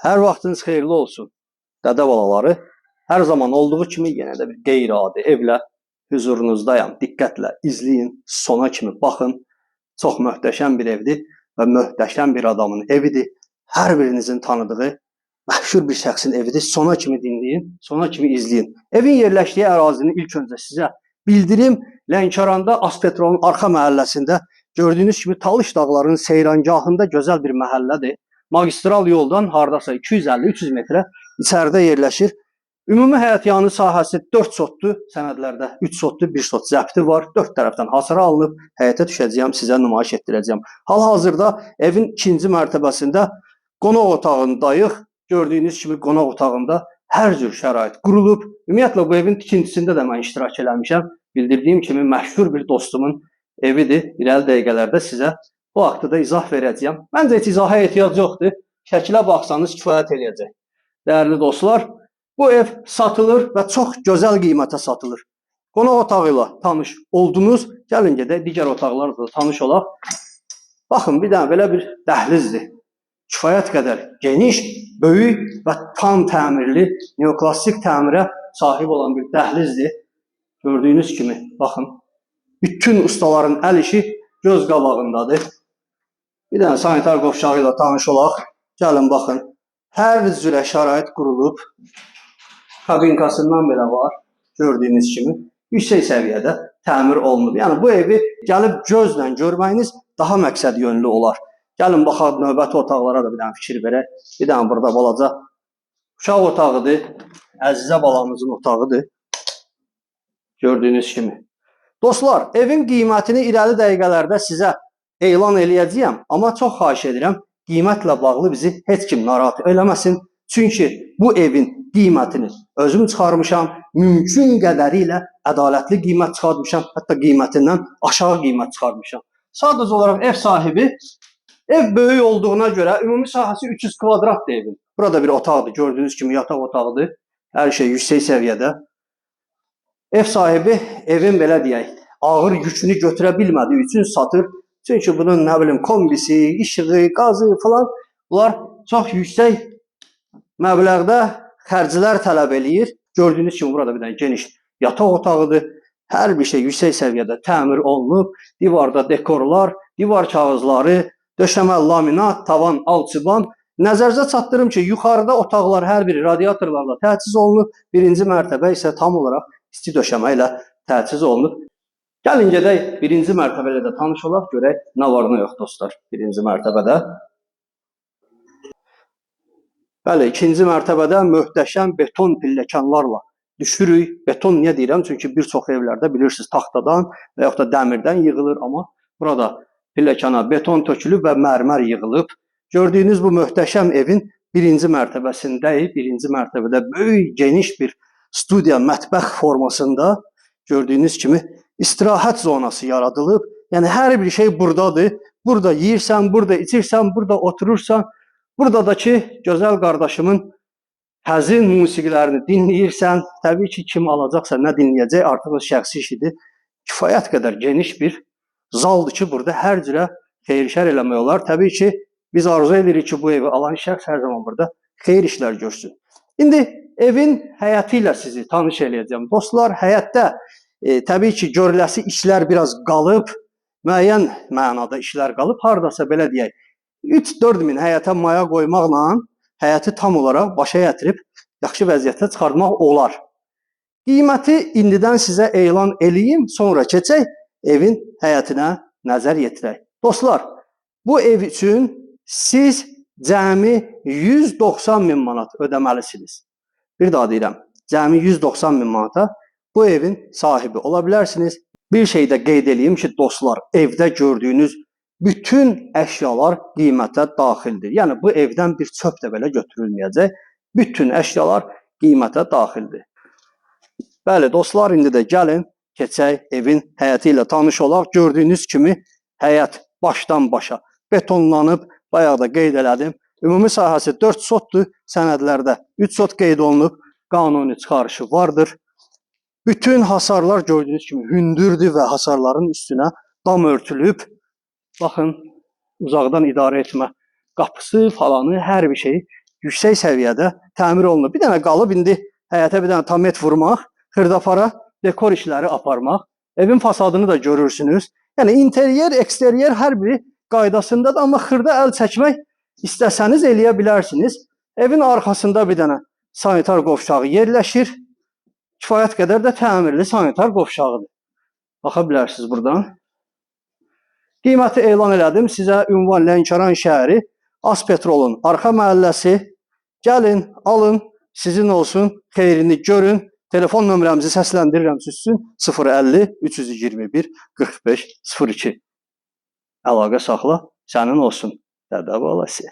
Hər vaxtınız xeyirli olsun. Dədə balaları, hər zaman olduğu kimi yenə də bir qeyri-adi evlə huzurunuzdayam. Diqqətlə izləyin, sona kimi baxın. Çox möhtəşəm bir evdir və möhtəşəm bir adamın evidir. Hər birinizin tanıdığı məşhur bir şəxsin evidir. Sona kimi dinləyin, sona kimi izləyin. Evin yerləşdiyi ərazini ilk öncə sizə bildirim. Lənkəranda Aspetrolun arxa məhəlləsində gördüyünüz kimi Talış dağlarının seyrangahında gözəl bir məhəllədir. Magistral yoldan hardasa 250-300 metrə içəridə yerləşir. Ümumi həyətyanı sahəsi 4 sotdur. Sənədlərdə 3 sotdur, 1 sot zəbti var. 4 tərəfdən hasara alınıb, həyətə düşəcəyəm, sizə nümayiş etdirəcəyəm. Hal-hazırda evin 2-ci mərtəbəsində qonaq otağındayıq. Gördüyünüz kimi qonaq otağında hər cür şərait qurulub. Ümumiyyətlə bu evin tikintisində də mən iştirak eləmişəm. Bildirdiyim kimi məşhur bir dostumun evidir. İrəli dəqiqələrdə sizə bu haqqda izah verəcəyəm. Məncə heç izaha ehtiyac yoxdur. Şəkilə baxsanız kifayət eləyəcək. Dəyərli dostlar, bu ev satılır və çox gözəl qiymətə satılır. Qonaq otağı ilə tanış oldunuz. Gəlin gedək digər otaqlarla da tanış olaq. Baxın, bir dənə belə bir dəhlizdir. Kifayət qədər geniş, böyük və tam təmirli, neoklassik təmirə sahib olan bir dəhlizdir. Gördüyünüz kimi, baxın, bütün ustaların əl işi göz qabağındadır. Bir dənə sanitar qovşağı ilə tanış olaq. Gəlin, baxın, hər cürə şərait qurulub. Kabinkasından belə var, gördüyünüz kimi. Yüksək səviyyədə təmir olunub. Yəni, bu evi gəlib gözlə görməyiniz daha məqsəd yönlü olar. Gəlin, baxaq, növbəti otaqlara da bir dənə fikir verək. Bir dənə burada balaca uşaq otağıdır. Əzizə balamızın otağıdır. Gördüyünüz kimi. Dostlar, evin qiymətini irəli dəqiqələrdə sizə elan eləyəcəyəm. Amma çox xahiş edirəm, qiymətlə bağlı bizi heç kim narahat eləməsin. Çünki bu evin qiymətini özüm çıxarmışam. Mümkün qədəri ilə ədalətli qiymət çıxarmışam. Hətta qiymətindən aşağı qiymət çıxarmışam. Sadəcə olaraq ev sahibi, ev böyük olduğuna görə ümumi sahəsi 300 kvadratdır evin. Burada bir otaqdır. Gördüyünüz kimi yataq otağıdır. Hər şey yüksək səviyyədə. Ev sahibi evin belə deyək, ağır yükünü götürə bilmədiyi üçün satır. Çünki bunun nə bilim kombisi, işığı, qazı falan bunlar çox yüksək məbləğdə xərclər tələb eləyir. Gördüyünüz kimi burada bir dənə geniş yataq otağıdır. Hər bir şey yüksək səviyyədə təmir olunub. Divarda dekorlar, divar kağızları, döşəmə, laminat, tavan, alçıban. Nəzərinizə çatdırım ki, yuxarıda otaqlar hər biri radiatorlarla təchiz olunub. Birinci mərtəbə isə tam olaraq isti döşəmə ilə təchiz olunub. Gəlin gedək birinci mərtəbələ də tanış olaq, görək nə var nə yox dostlar birinci mərtəbədə. Bəli, ikinci mərtəbədə möhtəşəm beton pilləkənlərlə düşürük. Beton niyə deyirəm? Çünki bir çox evlərdə bilirsiniz taxtadan və yaxud da dəmirdən yığılır, amma burada pilləkana beton tökülüb və mərmər yığılıb. Gördüyünüz bu möhtəşəm evin birinci mərtəbəsindəyik. Birinci mərtəbədə böyük, geniş bir studiya, mətbəx formasında gördüyünüz kimi istirahət zonası yaradılıb. Yəni, hər bir şey buradadır. Burada yeyirsən, burada içirsən, burada oturursan. Buradakı gözəl qardaşımın həzin musiqilərini dinləyirsən. Təbii ki, kim alacaqsa, nə dinləyəcək artıq o şəxsi işidir. Kifayət qədər geniş bir zaldır ki, burada hər cürə xeyir-şər eləmək olar. Təbii ki, biz arzu edirik ki, bu evi alan şəxs hər zaman burada xeyir işlər görsün. İndi evin həyəti ilə sizi tanış eləyəcəm. Dostlar, həyətdə təbii ki, görüləsi işlər biraz qalıb, müəyyən mənada işlər qalıb. Hardasa belə deyək, 3-4 min həyətə maya qoymaqla həyəti tam olaraq başa gətirib yaxşı vəziyyətə çıxartmaq olar. Qiyməti indidən sizə elan eləyim, sonra keçək evin həyətinə nəzər yetirək. Dostlar, bu ev üçün siz cəmi 190 min manat ödəməlisiniz. Bir daha deyirəm, cəmi 190 min manata bu evin sahibi ola bilərsiniz. Bir şey də qeyd edeyim ki, dostlar, evdə gördüyünüz bütün əşyalar qiymətə daxildir. Yəni, bu evdən bir çöp də belə götürülməyəcək. Bütün əşyalar qiymətə daxildir. Bəli, dostlar, indi də gəlin, keçək evin həyəti ilə tanış olaq. Gördüyünüz kimi, həyət başdan başa betonlanıb, bayaq da qeyd elədim. Ümumi sahəsi 4 sotdur, sənədlərdə 3 sot qeyd olunub, qanuni çıxarışı vardır. Bütün hasarlar gördüyünüz kimi hündürdür və hasarların üstünə dam örtülüb. Baxın, uzaqdan idarə etmə qapısı falanı, hər bir şeyi yüksək səviyyədə təmir olunur. Bir dənə qalıb indi həyətə bir dənə tamet vurmaq, xırdapara dekor işləri aparmaq. Evin fasadını da görürsünüz. Yəni interyer, eksteryer hər biri qaydasındadır, amma xırda əl çəkmək istəsəniz eləyə bilərsiniz. Evin arxasında bir dənə sanitar qovşağı yerləşir. Kifayət qədər də təmirli sanitar qovşağıdır. Baxa bilərsiniz buradan. Qiyməti elan elədim. Sizə ünvan Lənkəran şəhəri Aspetrolun arxa məhəlləsi. Gəlin, alın, sizin olsun, xeyrini görün. Telefon nömrəmizi səsləndirirəm sizin 050 321 45 02. Əlaqə saxla, sənin olsun. Dədə balası.